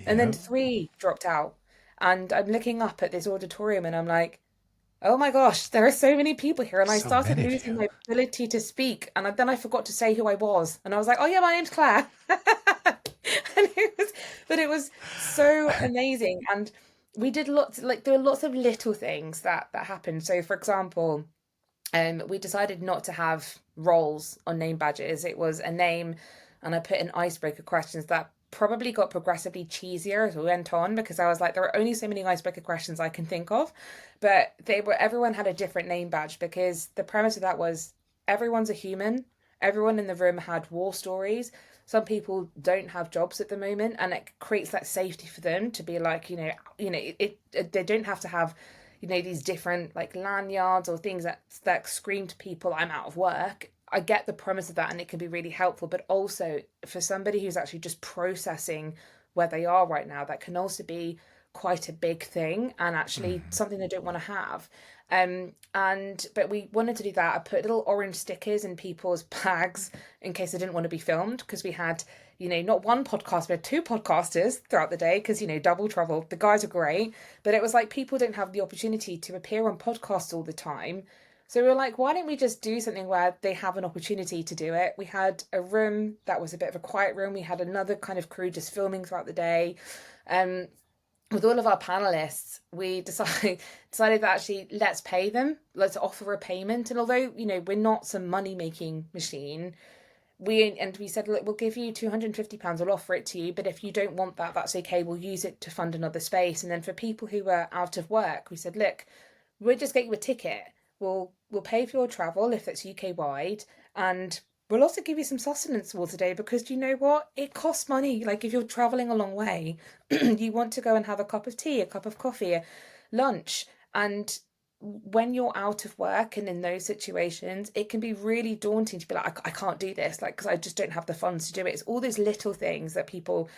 And then Yep. three dropped out, and I'm looking up at this auditorium and I'm like, oh my gosh, there are so many people here. And I So started many of losing you. my ability to speak. And then I forgot to say who I was. And I was like, oh yeah, my name's Claire. But it was so amazing. And we did lots, like, there were lots of little things that happened. So for example, we decided not to have roles on name badges. It was a name, and I put in icebreaker questions that probably got progressively cheesier as we went on, because I was like, there are only so many icebreaker questions I can think of. But everyone had a different name badge, because the premise of that was everyone's a human. Everyone in the room had war stories. Some people don't have jobs at the moment, and it creates that safety for them to be like, they don't have to have, these different like lanyards or things that scream to people, I'm out of work. I get the premise of that, and it can be really helpful. But also for somebody who's actually just processing where they are right now, that can also be quite a big thing, and actually Mhm. something they don't want to have. And but we wanted to do that. I put little orange stickers in people's bags in case they didn't want to be filmed, because we had, not one podcast, we had two podcasters throughout the day, because, double trouble. The guys are great, but it was like people don't have the opportunity to appear on podcasts all the time. So we were like, why don't we just do something where they have an opportunity to do it? We had a room that was a bit of a quiet room. We had another kind of crew just filming throughout the day. Um, with all of our panelists, we decided that actually, let's pay them. Let's offer a payment. And although, we're not some money making machine, we said, look, we'll give you £250, we'll offer it to you, but if you don't want that, that's okay, we'll use it to fund another space. And then for people who were out of work, we said, look, we'll just get you a ticket. We'll pay for your travel if it's UK wide, and we'll also give you some sustenance for today, because do you know what? It costs money. Like, if you're traveling a long way, you want to go and have a cup of tea, a cup of coffee, a lunch. And when you're out of work and in those situations, it can be really daunting to be like, I can't do this, like, because I just don't have the funds to do it. It's all those little things that people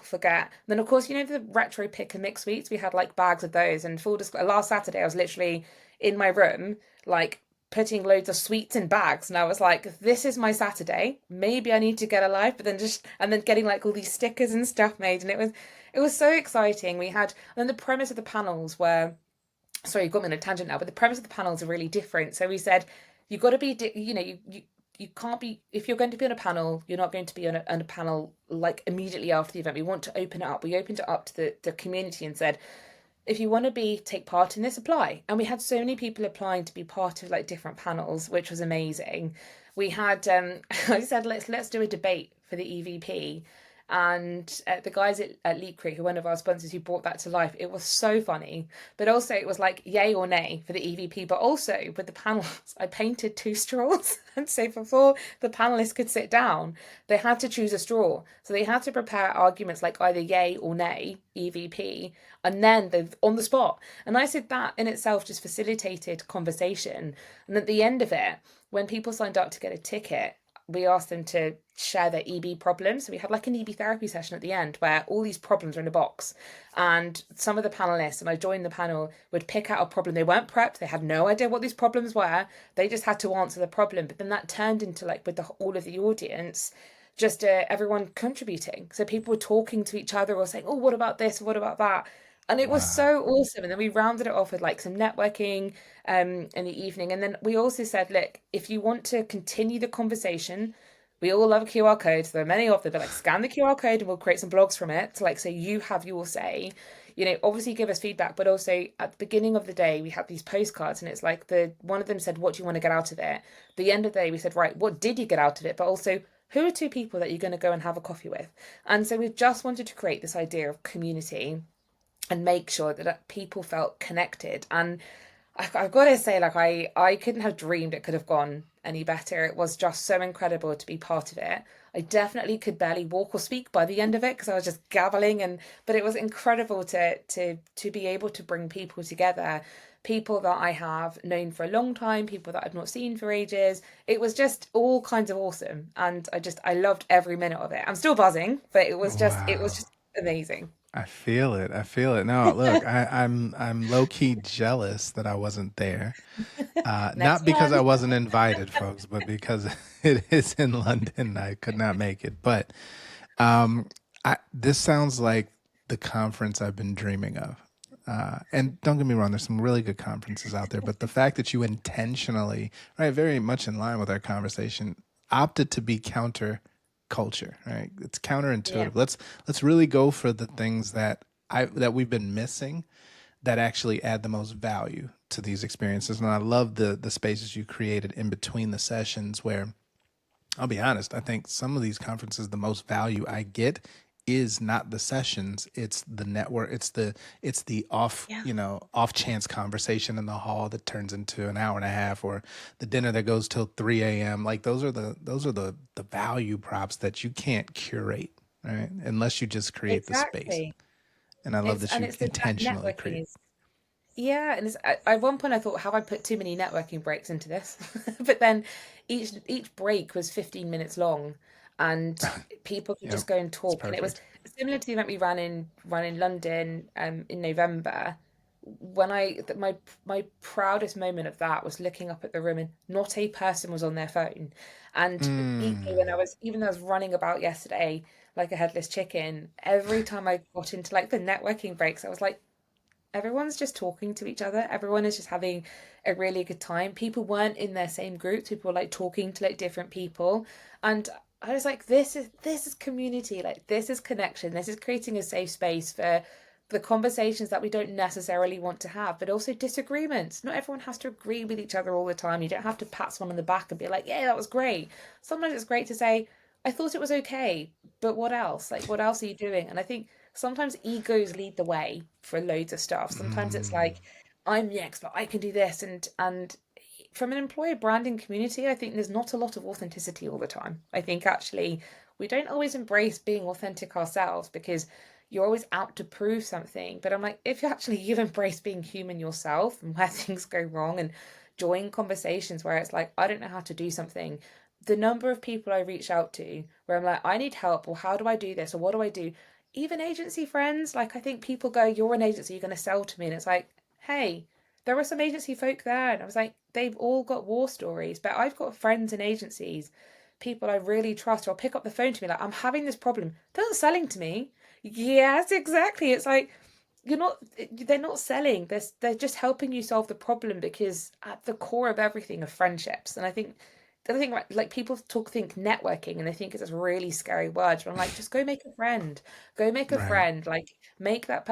forget. And then of course, the retro pick and mix sweets, we had like bags of those. And full disclosure, last Saturday I was literally in my room, like putting loads of sweets in bags, and I was like, this is my Saturday. Maybe I need to get a life, but then just and then getting like all these stickers and stuff made, and it was so exciting. We had and then the premise of the panels were sorry, you've got me on a tangent now, but the premise of the panels are really different. So we said you've got to be, you can't be if you're going to be on a panel, you're not going to be on a panel like immediately after the event. We want to open it up. We opened it up to the community and said, if you want to take part in this, apply. And we had so many people applying to be part of like different panels, which was amazing. We had I said let's do a debate for the EVP, and the guys at Leap Creek, who are one of our sponsors, who brought that to life. It was so funny, but also it was like yay or nay for the EVP. But also with the panels, I painted two straws, and so before the panelists could sit down, they had to choose a straw. So they had to prepare arguments like either yay or nay EVP, and then they on the spot. And I said that in itself just facilitated conversation. And at the end of it, when people signed up to get a ticket, we asked them to share their EB problems. So we had like an EB therapy session at the end where all these problems are in a box. And some of the panelists, and I joined the panel, would pick out a problem. They weren't prepped. They had no idea what these problems were. They just had to answer the problem. But then that turned into like with all of the audience, just everyone contributing. So people were talking to each other or saying, oh, what about this? What about that? And it was Wow. so awesome. And then we rounded it off with like some networking in the evening. And then we also said, look, if you want to continue the conversation, we all love QR codes. There are many of them, but like scan the QR code and we'll create some blogs from it. To like, so you have your say, obviously give us feedback, but also at the beginning of the day, we had these postcards and it's like one of them said, what do you want to get out of it? At the end of the day, we said, right, what did you get out of it? But also, who are two people that you're going to go and have a coffee with? And so we just wanted to create this idea of community and make sure that people felt connected. And I've got to say, like, I couldn't have dreamed it could have gone any better. It was just so incredible to be part of it. I definitely could barely walk or speak by the end of it because I was just gabbling, but it was incredible to be able to bring people together, people that I have known for a long time, people that I've not seen for ages. It was just all kinds of awesome, and I loved every minute of it. I'm still buzzing, but it was Wow. just amazing. I feel it. I feel it. No, look, I'm low key jealous that I wasn't there. Next Not because I one. wasn't invited, folks, but because it is in London. I could not make it. But um, this sounds like the conference I've been dreaming of. And don't get me wrong, there's some really good conferences out there, but the fact that you intentionally, right, very much in line with our conversation, opted to be counter culture, right? It's Yeah. counterintuitive. Let's really go for the things that we've been missing that actually add the most value to these experiences. And I love the spaces you created in between the sessions where I'll be honest, I think some of these conferences, the most value I get is not the sessions, it's the network, it's the Yeah. off chance conversation in the hall that turns into an hour and a half, or the dinner that goes till 3 a.m. Like those are the value props that you can't curate, right? Unless you just create the space. Exactly. And I love It's that and you it's the intentionally networking create. is yeah, and at one point I thought, have I put too many networking breaks into this? But then each break was 15 minutes long, and people could Yep, just go and it's talk. And it was perfect. similar to the event we ran in London in November. When my proudest moment of that was looking up at the room and not a person was on their phone. And equally, Mm. even though I was running about yesterday like a headless chicken, every time I got into like the networking breaks, I was like, everyone's just talking to each other. Everyone is just having a really good time. People weren't in their same groups. People were like talking to like different people. And I was like, this is community. Like this is connection. This is creating a safe space for the conversations that we don't necessarily want to have, but also disagreements. Not everyone has to agree with each other all the time. You don't have to pat someone on the back and be like, yeah, that was great. Sometimes it's great to say, I thought it was okay, but what else? Like, what else are you doing? And I think sometimes egos lead the way for loads of stuff. Sometimes it's Mm. like, I'm the expert, I can do this, and from an employer branding community, I think there's not a lot of authenticity all the time. I think actually we don't always embrace being authentic ourselves because you're always out to prove something. But I'm like, if you actually you embrace being human yourself and where things go wrong and join conversations where it's like, I don't know how to do something. The number of people I reach out to where I'm like, I need help, or how do I do this, or what do I do? Even agency friends, like I think people go, you're an agency, you're going to sell to me. And it's like, hey, there were some agency folk there, and I was like, they've all got war stories, but I've got friends in agencies, people I really trust, who'll pick up the phone to me like, I'm having this problem. They're not selling to me. Yes, exactly. It's like you're not they're not selling. They're just helping you solve the problem because at the core of everything are friendships. And I think the other thing, like people think networking and they think it's this really scary word. But I'm like, just go make a friend. Go make a Right. friend. Like make that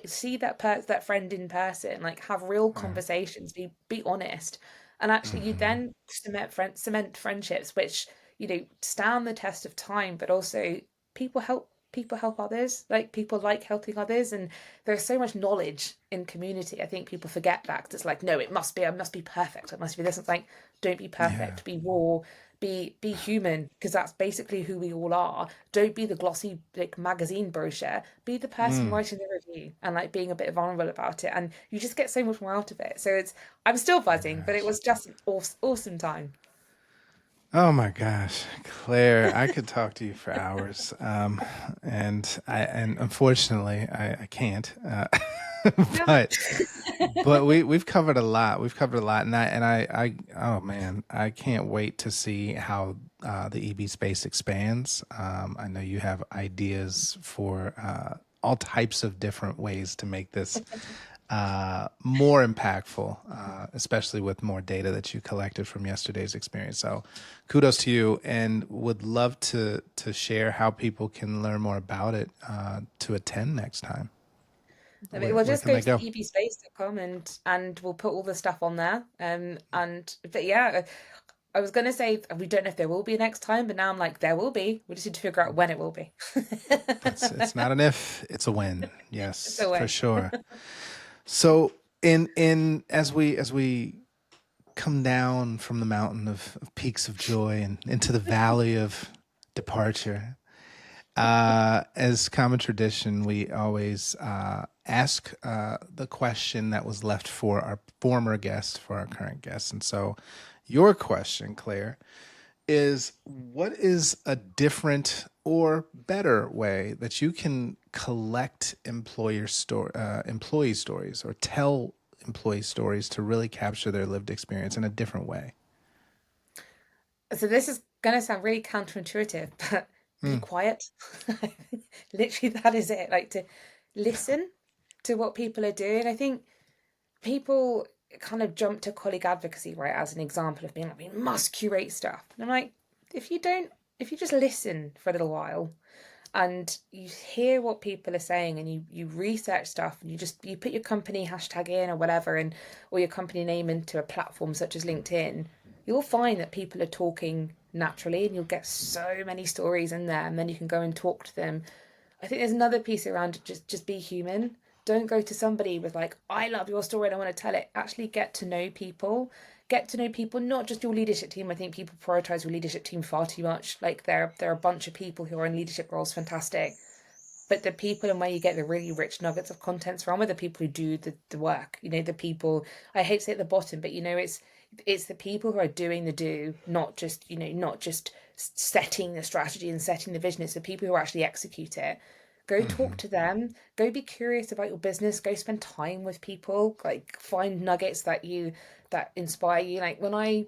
see that friend in person. Like have real Right. conversations. Be honest. And actually, you Hmm. then cement friendships, which stand the test of time. But also, people help others. Like people like helping others, and there's so much knowledge in community. I think people forget that because it's like, no, I must be perfect. It must be this. It's like, don't be Yeah. perfect. Be raw. Be human because that's basically who we all are. Don't be the glossy like magazine brochure. Be the person Mm. writing the review and like being a bit vulnerable about it, and you just get so much more out of it. So it's I'm still buzzing, but it Yes. was just an awesome time. Oh my gosh, Claire, I could talk to you for hours, and unfortunately I can't. Yeah. But we've covered a lot. We've covered a lot, and I oh man, I can't wait to see how the EB space expands. I know you have ideas for all types of different ways to make this more impactful, especially with more data that you collected from yesterday's experience. So, kudos to you, and would love to share how people can learn more about it to attend next time. I mean, we'll Where just can go they to go? ebspace.com and we'll put all the stuff on there. And but yeah, I was gonna say we don't know if there will be next time, but now I'm like there will be. We just need to figure out when it will be. It's not an if, it's a when. Yes, So for when. sure. So in as we come down from the mountain of peaks of joy and into the valley of departure, as common tradition, we always ask the question that was left for our former guest, for our current guest. And so, your question, Claire, is what is a different or better way that you can collect employee stories or tell employee stories to really capture their lived experience in a different way? So this is gonna sound really counterintuitive, but be Mm. quiet. Literally, that is it. Like to listen to what people are doing. I think people kind of jump to colleague advocacy, right, as an example of being like, we must curate stuff. And I'm like, if you don't, if you just listen for a little while and you hear what people are saying and you research stuff and you put your company hashtag in or whatever and or your company name into a platform such as LinkedIn, you'll find that people are talking naturally and you'll get so many stories in there and then you can go and talk to them. I think there's another piece around it, just be human. Don't go to somebody with like, I love your story and I want to tell it. Actually get to know people. Get to know people, not just your leadership team. I think people prioritize your leadership team far too much. Like there are a bunch of people who are in leadership roles, fantastic. But the people and where you get the really rich nuggets of contents from are the people who do the work. The people I hate to say at the bottom, but it's the people who are doing the do, not just setting the strategy and setting the vision. It's the people who actually execute it. Go talk Hmm. to them. Go be curious about your business. Go spend time with people. Like find nuggets that inspire you. Like when I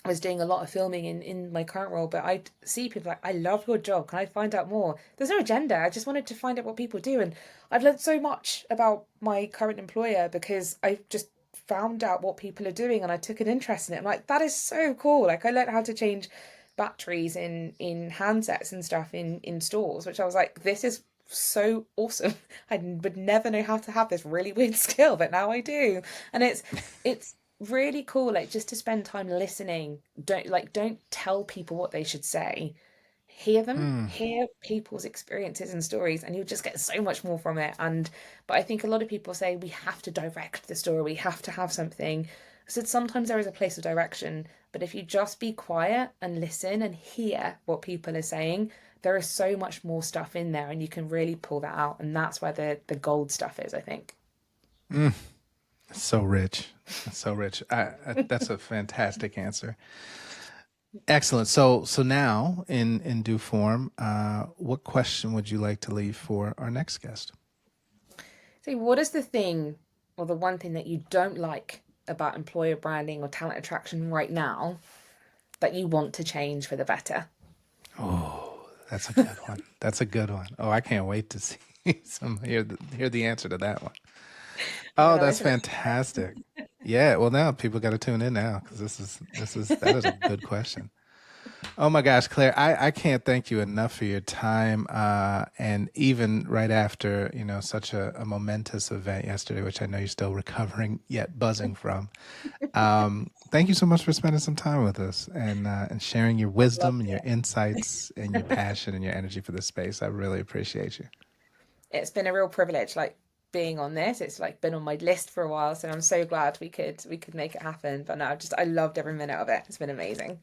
was doing a lot of filming in my current role, but I'd see people like, I love your job. Can I find out more? There's no agenda. I just wanted to find out what people do. And I've learned so much about my current employer because I just found out what people are doing and I took an interest in it. I'm like, that is so cool. Like I learned how to change batteries in handsets and stuff in stores, which I was like, this is so awesome. I would never know how to have this really weird skill, but now I do. And it's really cool like just to spend time listening. Don't tell people what they should say. Hear them, Mm. hear people's experiences and stories, and you'll just get so much more from it. And but I think a lot of people say we have to direct the story, we have to have something. I said sometimes there is a place of direction, but if you just be quiet and listen and hear what people are saying, there is so much more stuff in there and you can really pull that out. And that's where the gold stuff is, I think. Mm. So rich. So rich. That's a fantastic answer. Excellent. So now in due form, what question would you like to leave for our next guest? So what is the thing or the one thing that you don't like about employer branding or talent attraction right now that you want to change for the better? Oh, that's a good one. That's a good one. Oh, I can't wait to see hear the answer to that one. I'm Oh, gonna that's listen. fantastic. Yeah, well now people got to tune in now because that is a good question. Oh my gosh, Claire, I can't thank you enough for your time. And even right after, such a momentous event yesterday, which I know you're still recovering yet buzzing from. Thank you so much for spending some time with us and sharing your I've loved wisdom and your insights and your it. passion and your energy for this space. I really appreciate you. It's been a real privilege, like being on this. It's like been on my list for a while, so I'm so glad we could make it happen. But no, I loved every minute of it. It's been amazing.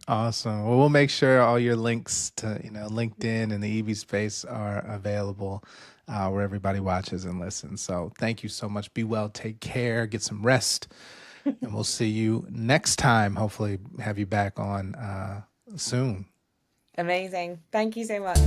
Awesome. Well, we'll make sure all your links to, LinkedIn and the EV space are available where everybody watches and listens. So thank you so much. Be well, take care, get some rest, and we'll see you next time. Hopefully have you back on soon. Amazing. Thank you so much.